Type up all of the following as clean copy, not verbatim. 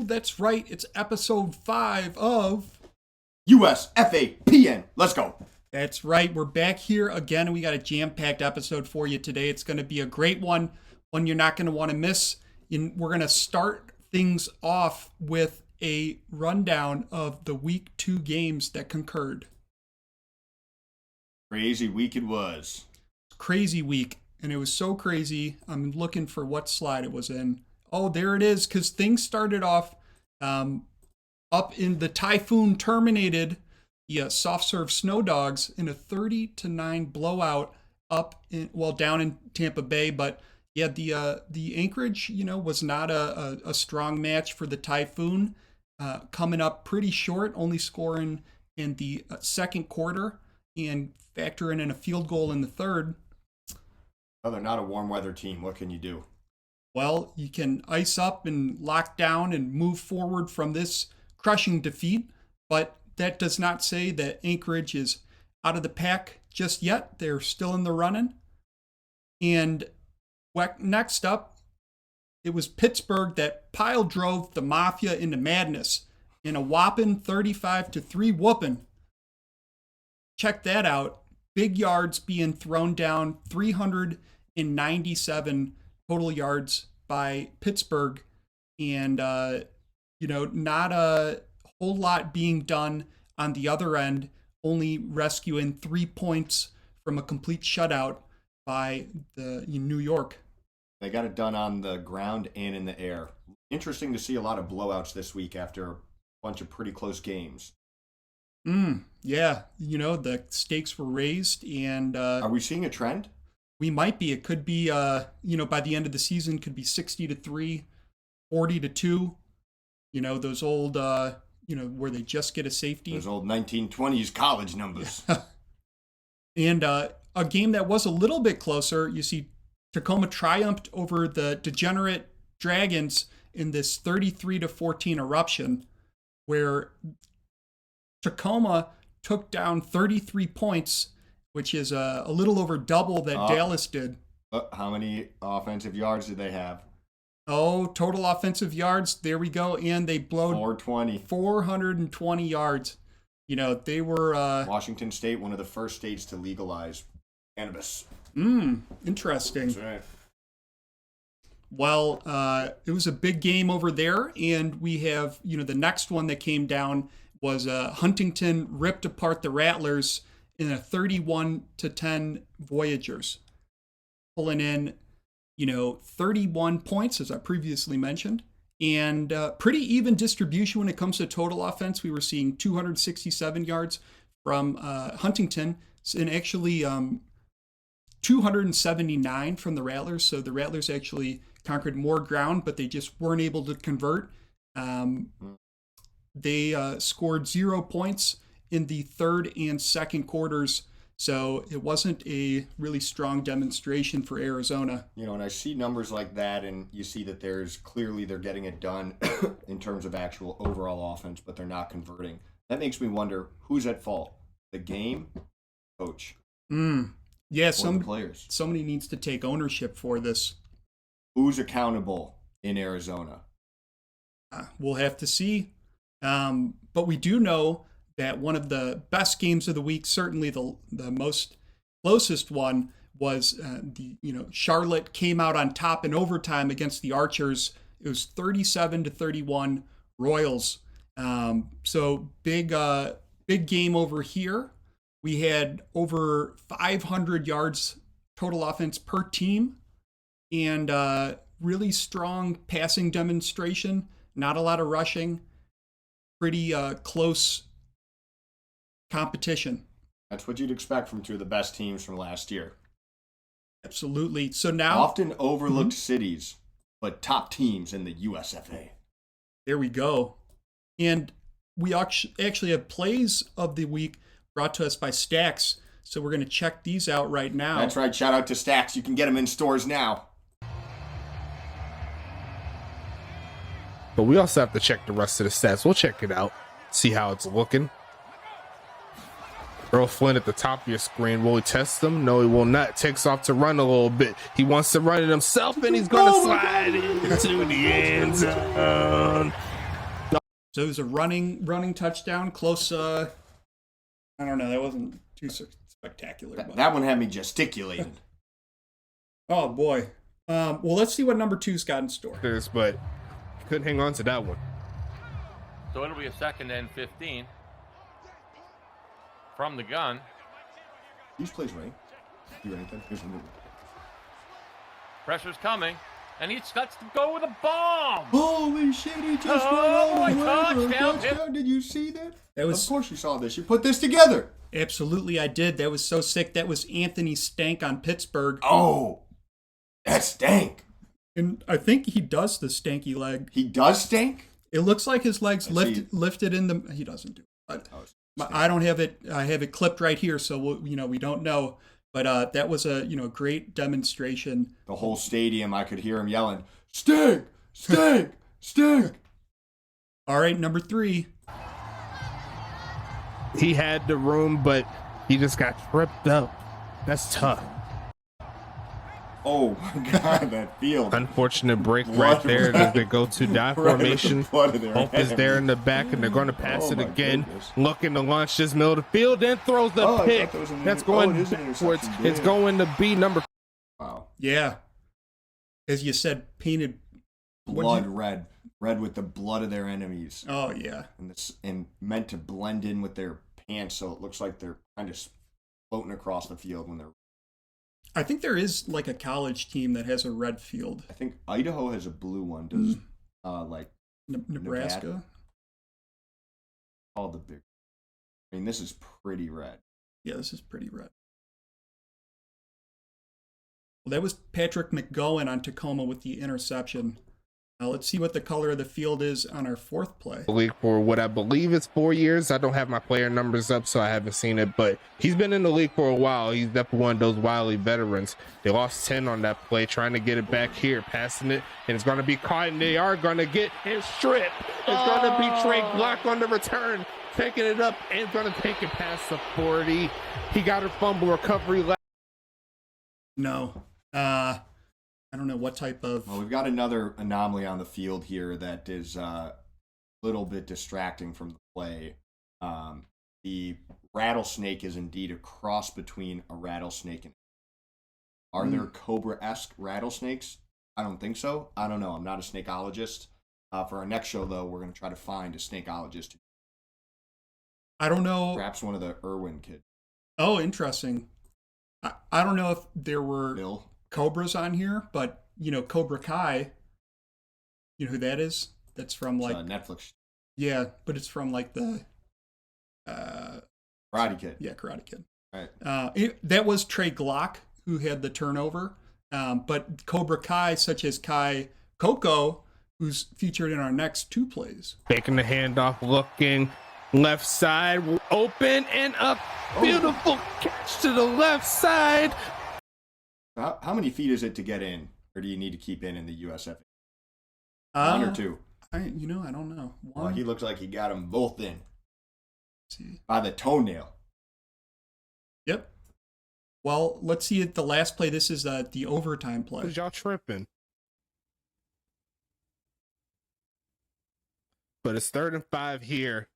That's right. It's episode 5 of USFAPN. Let's go. That's right. We're back here again, and we got a jam-packed episode for you today. It's going to be a great one you're not going to want to miss. We're going to start things off with a rundown of the week 2 games that concurred. Crazy week it was. Crazy week. And it was so crazy. I'm looking for what slide it was in. Oh, there it is. Because things started off up in the Typhoon terminated the soft serve Snow Dogs in a 30-9 blowout down in Tampa Bay. But yeah, the Anchorage, was not a strong match for the Typhoon. Coming up pretty short, only scoring in the second quarter and factoring in a field goal in the third. Oh, they're not a warm weather team. What can you do? Well, you can ice up and lock down and move forward from this crushing defeat, but that does not say that Anchorage is out of the pack just yet. They're still in the running. And next up, it was Pittsburgh that pile drove the Mafia into madness in a whopping 35-3 whooping. Check that out. Big yards being thrown down, 397 total yards by Pittsburgh. And, not a whole lot being done on the other end, only rescuing 3 points from a complete shutout by the New York. They got it done on the ground and in the air. Interesting to see a lot of blowouts this week after a bunch of pretty close games. Yeah, the stakes were raised, and are we seeing a trend? We might be. It could be, by the end of the season, could be 60-3, 40-2. Those old, where they just get a safety. Those old 1920s college numbers. And a game that was a little bit closer. You see, Tacoma triumphed over the degenerate Dragons in this 33-14 eruption, where Tacoma took down 33 points, which is a little over double that Dallas did. How many offensive yards did they have? Oh, total offensive yards. There we go. And they blowed 420 yards. They were... Washington State, one of the first states to legalize cannabis. Interesting. That's right. Well, it was a big game over there. And we have, the next one that came down was Huntington ripped apart the Rattlers in a 31-10 Voyagers, pulling in, 31 points, as I previously mentioned, and pretty even distribution when it comes to total offense. We were seeing 267 yards from Huntington, and actually 279 from the Rattlers. So the Rattlers actually conquered more ground, but they just weren't able to convert. They scored 0 points in the third and second quarters, so it wasn't a really strong demonstration for Arizona. And I see numbers like that, and you see that they're getting it done in terms of actual overall offense, but they're not converting. That makes me wonder, who's at fault? The game? Coach? Yeah, the players? Somebody needs to take ownership for this. Who's accountable in Arizona? We'll have to see. But we do know that one of the best games of the week, certainly the most closest one, was Charlotte came out on top in overtime against the Archers. It was 37-31 Royals. So big game over here. We had over 500 yards total offense per team, and really strong passing demonstration. Not a lot of rushing. Pretty close competition. That's what you'd expect from two of the best teams from last year. Absolutely. So now... Often overlooked cities, but top teams in the USFA. There we go. And we actually have plays of the week brought to us by Stacks. So we're going to check these out right now. That's right. Shout out to Stacks. You can get them in stores now. But we also have to check the rest of the stats. We'll check it out, see how it's looking. Earl Flynn at the top of your screen. Will he test them? No, he will not. Takes off to run a little bit. He wants to run it himself, and he's going to slide into the end zone. So it was a running touchdown. Close. I don't know. That wasn't too spectacular. But. That one had me gesticulating. Oh boy. Well, let's see what number 2's got in store. But couldn't hang on to that one. So it'll be a 2nd and 15 from the gun. These plays right. Do anything. Here's the move. Pressure's coming, and he starts to go with a bomb. Holy shit! He just went Oh, all a the way for a touchdown. touchdown. Did you see that? That was Of course you saw this. You put this together. absolutely. I did. That was so sick. That was Anthony Stank on Pittsburgh. Oh, that stank. And I think he does the stanky leg. He does stink. It looks like his legs Let's see. lifted in the. He doesn't do it. Oh, But I don't have it. I have it clipped right here, so we don't know. But that was a great demonstration. The whole stadium, I could hear him yelling, "Stink! Stink! Stink!" All right, number 3. He had the room, but he just got tripped up. That's tough. Oh my God, that field. Unfortunate break Blood right there right- as they go to die right with the formation. blood of their Hope is there in enemy. the back, and they're going to pass Oh it my again. goodness. Looking to launch this middle of the field, then throws the Oh, I thought pick. that was an That's inter- going it is an backwards. interception. It's Yeah. going to be number. Wow. Yeah, as you said, painted Blood red. Red with the blood of their enemies. Oh yeah, And meant to blend in with their pants so it looks like they're kind of floating across the field when they're. I think there is like a college team that has a red field. I think Idaho has a blue one. Does like Nebraska. all the big. I mean, this is pretty red. Yeah, this is pretty red. Well, that was Patrick McGowan on Tacoma with the interception. Now let's see what the color of the field is on our 4th play. League for what I believe is 4 years. I don't have my player numbers up, so I haven't seen it, but he's been in the league for a while. He's definitely one of those wily veterans. They lost 10 on that play, trying to get it back here, passing it, and it's going to be caught, and they are going to get his strip. It's going to be Trey Glock on the return, taking it up, and going to take it past the 40. He got a fumble recovery left. No, I don't know what type of. Well, we've got another anomaly on the field here that is a little bit distracting from the play. The rattlesnake is indeed a cross between a rattlesnake and. Are there cobra-esque rattlesnakes? I don't think so. I don't know. I'm not a snakeologist. For our next show, though, we're going to try to find a snakeologist. I don't know. Perhaps one of the Irwin kids. Oh, interesting. I don't know if there were Bill? cobras on here, but Cobra Kai. You know who that is? That's from like Netflix. Yeah, but it's from like the Karate Kid. yeah, Karate Kid. Right. That was Trey Glock who had the turnover. But Cobra Kai, such as Kai Coco, who's featured in our next 2 plays. Taking the handoff, looking left side, open and up. Beautiful catch to the left side. How many feet is it to get in, or do you need to keep in the USFAPN? 1 or 2? I don't know. One. Well, he looks like he got them both in Let's see. by the toenail. Yep. Well, let's see the last play. This is the overtime play. Cause y'all tripping. But it's 3rd and 5 here.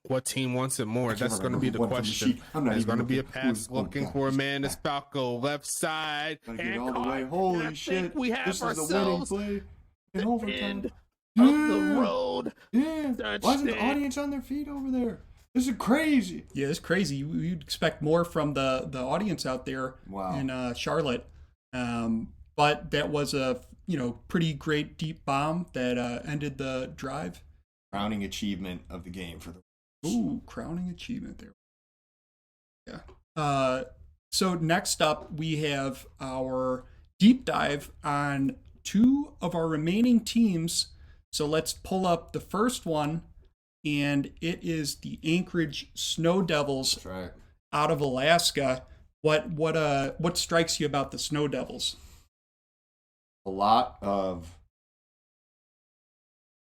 What team wants it more? That's going to be the question. There's going to be a pass looking for a man. It's Falco left side. Gotta get And all the way. caught. Holy And I shit. think we have This is the winning ourselves play in overtime. end of the Yeah. road. Yeah. Why isn't the Touchdown. audience on their feet over there? This is crazy. Yeah, it's crazy. You'd expect more from the audience out there Wow. in Charlotte. But that was a pretty great deep bomb that ended the drive. Crowning achievement of the game for the. Ooh, crowning achievement there. Yeah. So next up, we have our deep dive on 2 of our remaining teams. So let's pull up the first one, and it is the Anchorage Snow Devils That's right. out of Alaska. What strikes you about the Snow Devils? A lot of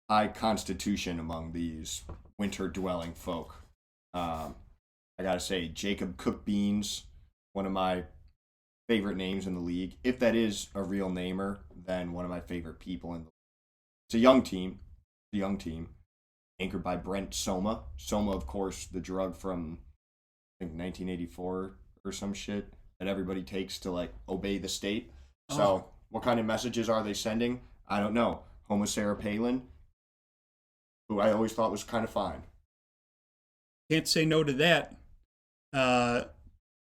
high constitution among these winter dwelling folk. I gotta say, Jacob Cook Beans, one of my favorite names in the league. If that is a real namer, then one of my favorite people in the league. It's a young team. young team, anchored by Brent Soma. Soma, of course, the drug from I think 1984 or some shit that everybody takes to like obey the state. So, what kind of messages are they sending? I don't know. Homo Sarah Palin, who I always thought was kind of fine. Can't say no to that.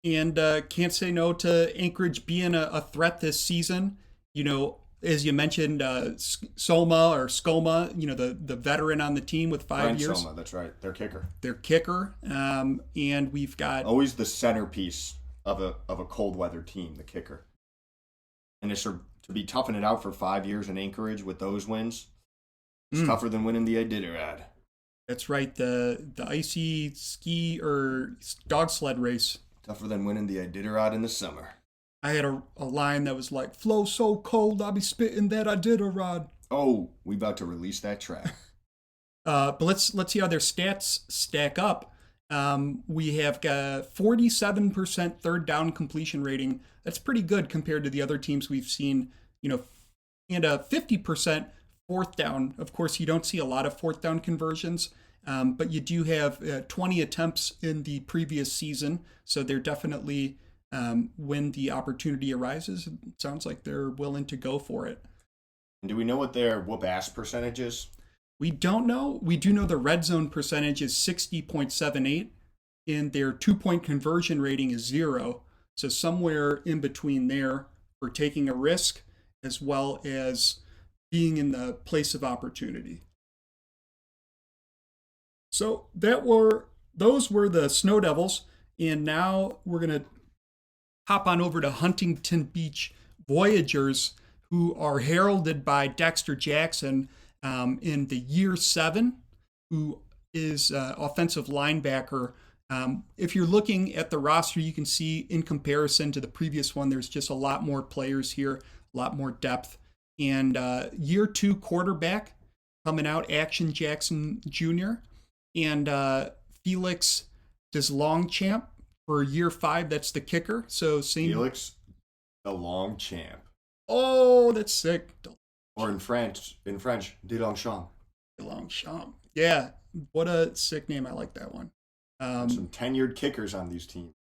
And can't say no to Anchorage being a threat this season. You know, as you mentioned, Soma or Skoma, you know, the veteran on the team with 5 Brent years. Soma, that's right. Their kicker. Their kicker. And we've got Always the centerpiece of a cold weather team, the kicker. And it's to be toughing it out for 5 years in Anchorage with those wins, it's tougher than winning the Iditarod. That's right, the icy ski or dog sled race. Tougher than winning the Iditarod in the summer. I had a line that was like, "Flow so cold, I'll be spitting that Iditarod." Oh, we about to release that track. But let's see how their stats stack up. We have got 47% third down completion rating. That's pretty good compared to the other teams we've seen, you know, and a 50% fourth down. Of course, you don't see a lot of fourth down conversions, but you do have 20 attempts in the previous season. So they're definitely, when the opportunity arises, it sounds like they're willing to go for it. And do we know what their whoop-ass percentage is? We don't know. We do know the red zone percentage is 60.78, and their 2-point conversion rating is 0. So somewhere in between there for taking a risk as well as being in the place of opportunity. So those were the Snow Devils, and now we're going to hop on over to Huntington Beach Voyagers, who are heralded by Dexter Jackson in the year 7, who is offensive linebacker. If you're looking at the roster, you can see in comparison to the previous one, there's just a lot more players here, a lot more depth. And year 2 quarterback coming out, Action Jackson Jr. And Felix Deslongchamp for year 5. That's the kicker. So same. Felix, the long champ. Oh, that's sick. Or in French, Deslongchamp. Deslongchamp. Yeah, what a sick name. I like that one. Some tenured kickers on these teams.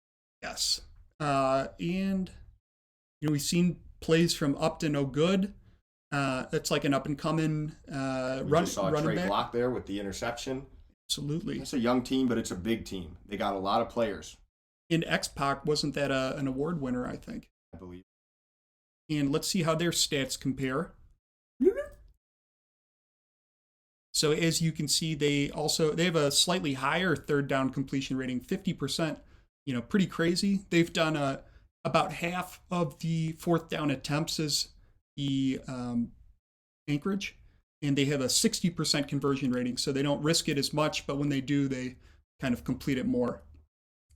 Yes. And, you know, we've seen plays from Upton O'Good. That's like an up-and-coming running Trey back. Block there with the interception. Absolutely. It's a young team, but it's a big team. They got a lot of players. In X-Pac, wasn't that an award winner, I think? I believe. And let's see how their stats compare. So as you can see, they have a slightly higher third down completion rating, 50%, you know, pretty crazy. They've done about half of the fourth down attempts as the Anchorage, and they have a 60% conversion rating. So they don't risk it as much, but when they do, they kind of complete it more.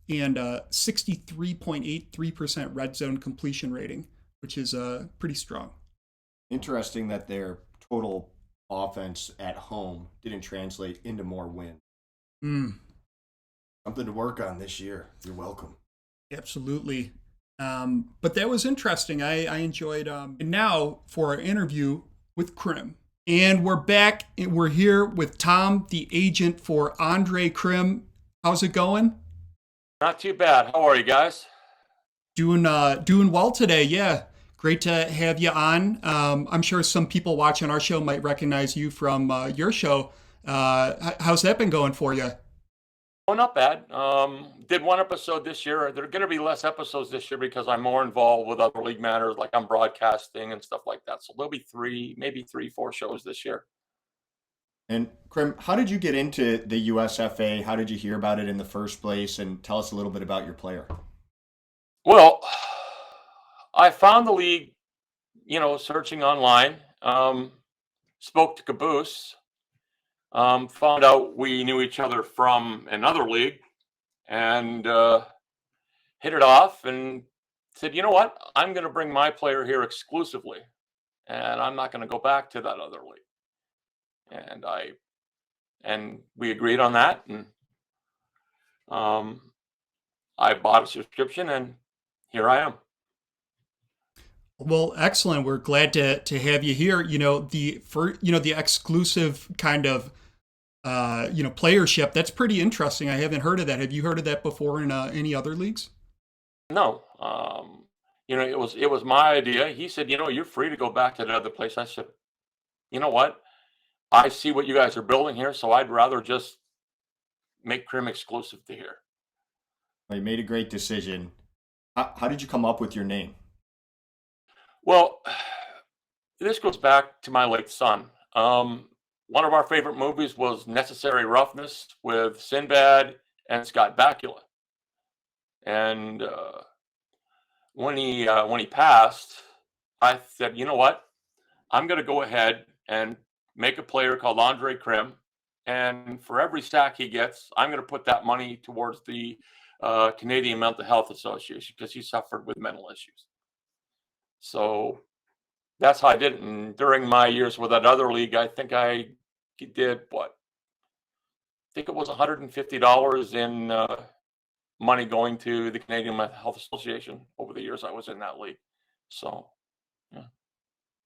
And 63.83% red zone completion rating, which is pretty strong. Interesting that their total offense at home didn't translate into more wins. Something to work on this year. You're welcome. Absolutely. But that was interesting. I enjoyed. And now for our interview with Krimm. And we're back. And we're here with Tom, the agent for Andre Krimm. How's it going? Not too bad. How are you guys? Doing well today. Yeah. Great to have you on. I'm sure some people watching our show might recognize you from your show. How's that been going for you? Oh, not bad. Did one episode this year. There are going to be less episodes this year because I'm more involved with other league matters, like I'm broadcasting and stuff like that. So there'll be 3, maybe 3, 4 shows this year. And Krimm, how did you get into the USFA? How did you hear about it in the first place? And tell us a little bit about your player. Well, I found the league, you know, searching online, spoke to Caboose, found out we knew each other from another league, and hit it off and said, you know what, I'm going to bring my player here exclusively, and I'm not going to go back to that other league. And we agreed on that, and I bought a subscription, and here I am. Well, excellent. We're glad to have you here. The exclusive kind of playership. That's pretty interesting. I haven't heard of that. Have you heard of that before in any other leagues? No, it was my idea. He said, you're free to go back to the other place. I said, you know what? I see what you guys are building here, so I'd rather just make Krimm exclusive to here. Well, you made a great decision. How did you come up with your name? Well, this goes back to my late son. One of our favorite movies was Necessary Roughness with Sinbad and Scott Bakula. And when he passed, I said, you know what? I'm going to go ahead and make a player called Andre Krimm, and for every sack he gets, I'm going to put that money towards the Canadian Mental Health Association because he suffered with mental issues. So that's how I did it. And during my years with that other league, I think I did what? I think it was $150 in money going to the Canadian Mental Health Association over the years I was in that league. So, yeah.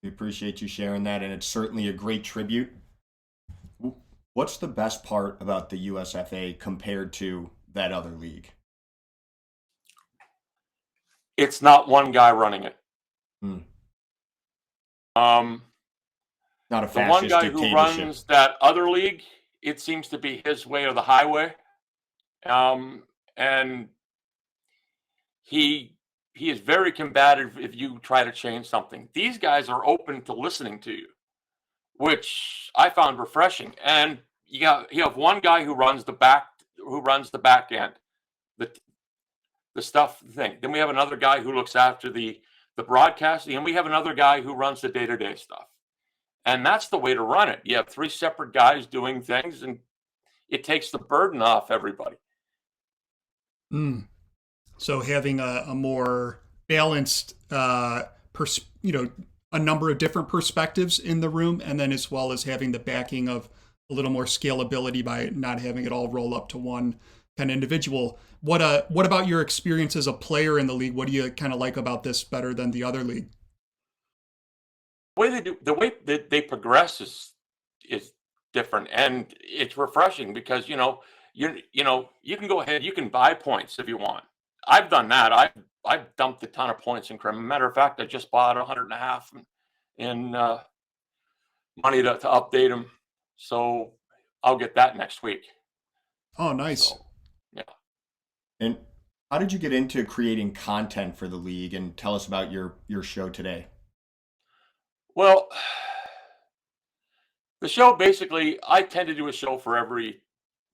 We appreciate you sharing that, and it's certainly a great tribute. What's the best part about the USFA compared to that other league? It's not one guy running it. Not a the one fascist guy who dictatorship. runs that other league, it seems to be his way or the highway. And he is very combative if you try to change something. These guys are open to listening to you, which I found refreshing. And you have one guy who runs the back end, the stuff thing. Then we have another guy who looks after the broadcasting, and we have another guy who runs the day-to-day stuff. And that's the way to run it. You have three separate guys doing things, and it takes the burden off everybody. So having a more balanced, a number of different perspectives in the room, and then as well as having the backing of a little more scalability by not having it all roll up to one kind of individual. What about your experience as a player in the league? What do you kind of like about this better than the other league? The way that they progress is different, and it's refreshing because you can go ahead, you can buy points if you want. I've done that. I've dumped a ton of points in Krimm. Matter of fact, I just bought 100.5 in money to update them. So I'll get that next week. Oh, nice. So, yeah. And how did you get into creating content for the league? And tell us about your show today. Well, the show basically, I tend to do a show for every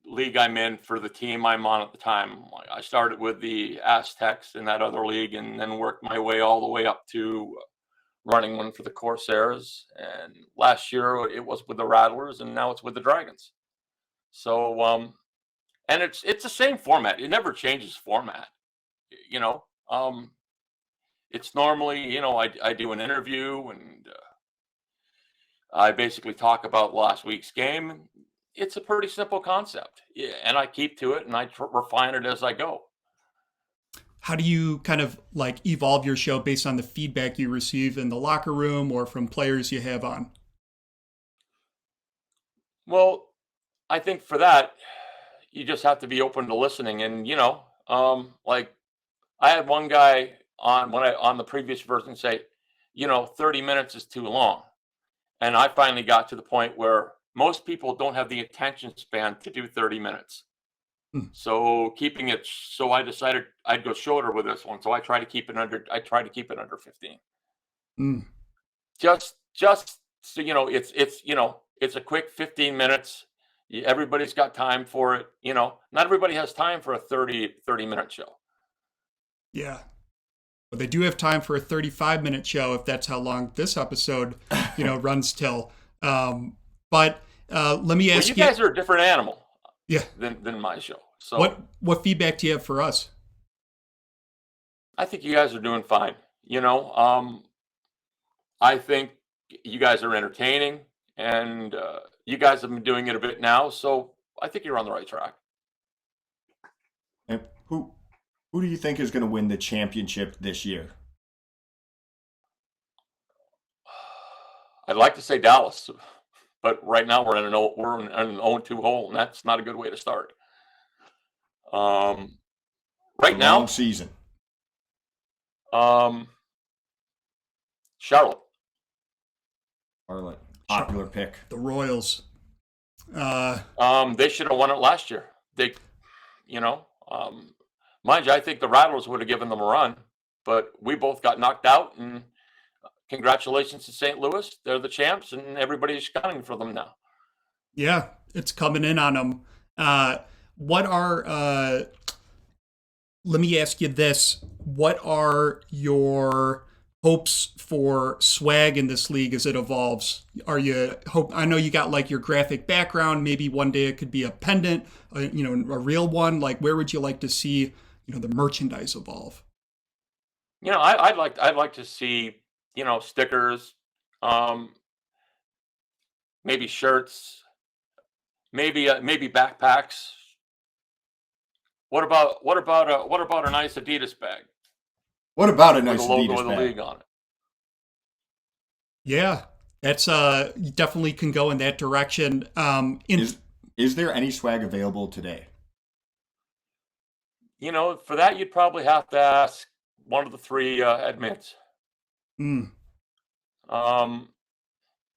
league I'm in for the team I'm on at the time. I started with the Aztecs in that other league and then worked my way all the way up to running one for the Corsairs. And last year it was with the Rattlers, and now it's with the Dragons. So, and it's the same format. It never changes format. It's normally, I do an interview and I basically talk about last week's game. It's a pretty simple concept, and I keep to it and I refine it as I go. How do you kind of like evolve your show based on the feedback you receive in the locker room or from players you have on? Well, I think for that, you just have to be open to listening. And, like I had one guy on the previous version say, 30 minutes is too long. And I finally got to the point where most people don't have the attention span to do 30 minutes. So I decided I'd go shorter with this one. So I try to keep it under 15. Just so it's a quick 15 minutes. Everybody's got time for it. Not everybody has time for a 30-minute show. Yeah. But they do have time for a 35-minute show if that's how long this episode, runs till. But let me ask you. You guys are a different animal. Yeah. Than my show. So what feedback do you have for us? I think you guys are doing fine. I think you guys are entertaining, and you guys have been doing it a bit now, so I think you're on the right track. And who do you think is going to win the championship this year? I'd like to say Dallas, but right now we're in an 0-2 hole, and that's not a good way to start. Right now, Long season. Charlotte. Popular pick. The Royals. They should have won it last year. They, mind you, I think the Rattlers would have given them a run, but we both got knocked out. And congratulations to St. Louis. They're the champs, and everybody's gunning for them now. Yeah, it's coming in on them. What are? Let me ask you this: what are your hopes for swag in this league as it evolves? Are you hope? I know you got like your graphic background. Maybe one day it could be a pendant, a real one. Like, where would you like to see, the merchandise evolve? I'd like to see, stickers, maybe shirts, maybe backpacks. What about a nice Adidas bag? What about a nice with the logo Adidas of the bag? league on it? Yeah, that's you definitely can go in that direction. Is there any swag available today? For that you'd probably have to ask one of the three admins.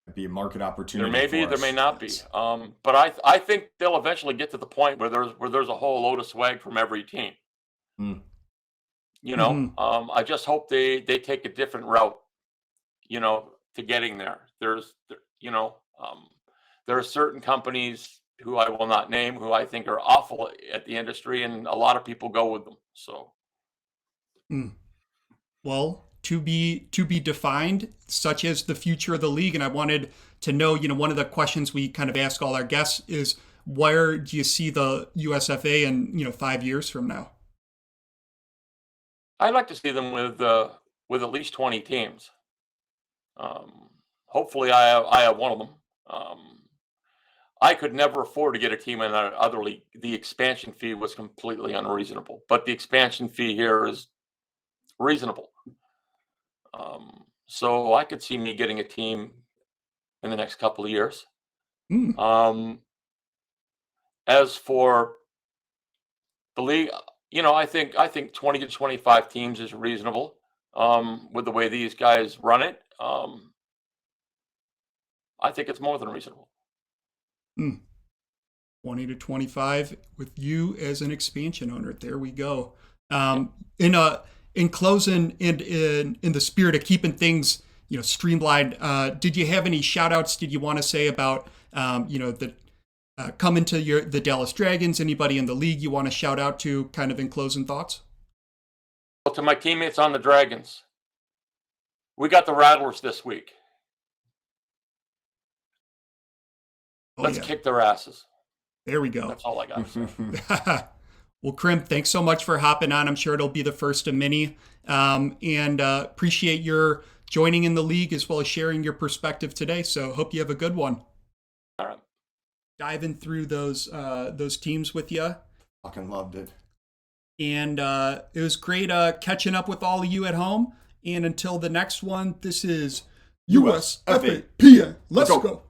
It'd be a market opportunity. There may be, for there us. may not be. But I think they'll eventually get to the point where there's a whole load of swag from every team. I just hope they take a different route, to getting there. There are certain companies who I will not name who I think are awful at the industry, and a lot of people go with them. So, well, to be defined, such as the future of the league. And I wanted to know, one of the questions we kind of ask all our guests is, where do you see the USFA in 5 years from now? I'd like to see them with at least 20 teams. Hopefully, I have one of them. I could never afford to get a team in another league. The expansion fee was completely unreasonable, but the expansion fee here is reasonable. So I could see me getting a team in the next couple of years. As for the league, I think 20 to 25 teams is reasonable. With the way these guys run it, I think it's more than reasonable. 20 to 25 with you as an expansion owner. There we go. In closing, in the spirit of keeping things streamlined, did you have any shout outs did you want to say about coming to the Dallas Dragons? Anybody in the league you want to shout out to, kind of in closing thoughts? Well, to my teammates on the Dragons, we got the Rattlers this week. Let's kick their asses. There we go. That's all I got to say. Well, Krimm, thanks so much for hopping on. I'm sure it'll be the first of many. And appreciate your joining in the league as well as sharing your perspective today. So hope you have a good one. All right. Diving through those teams with you. Fucking loved it. And it was great catching up with all of you at home. And until the next one, this is USFAPN. Let's go.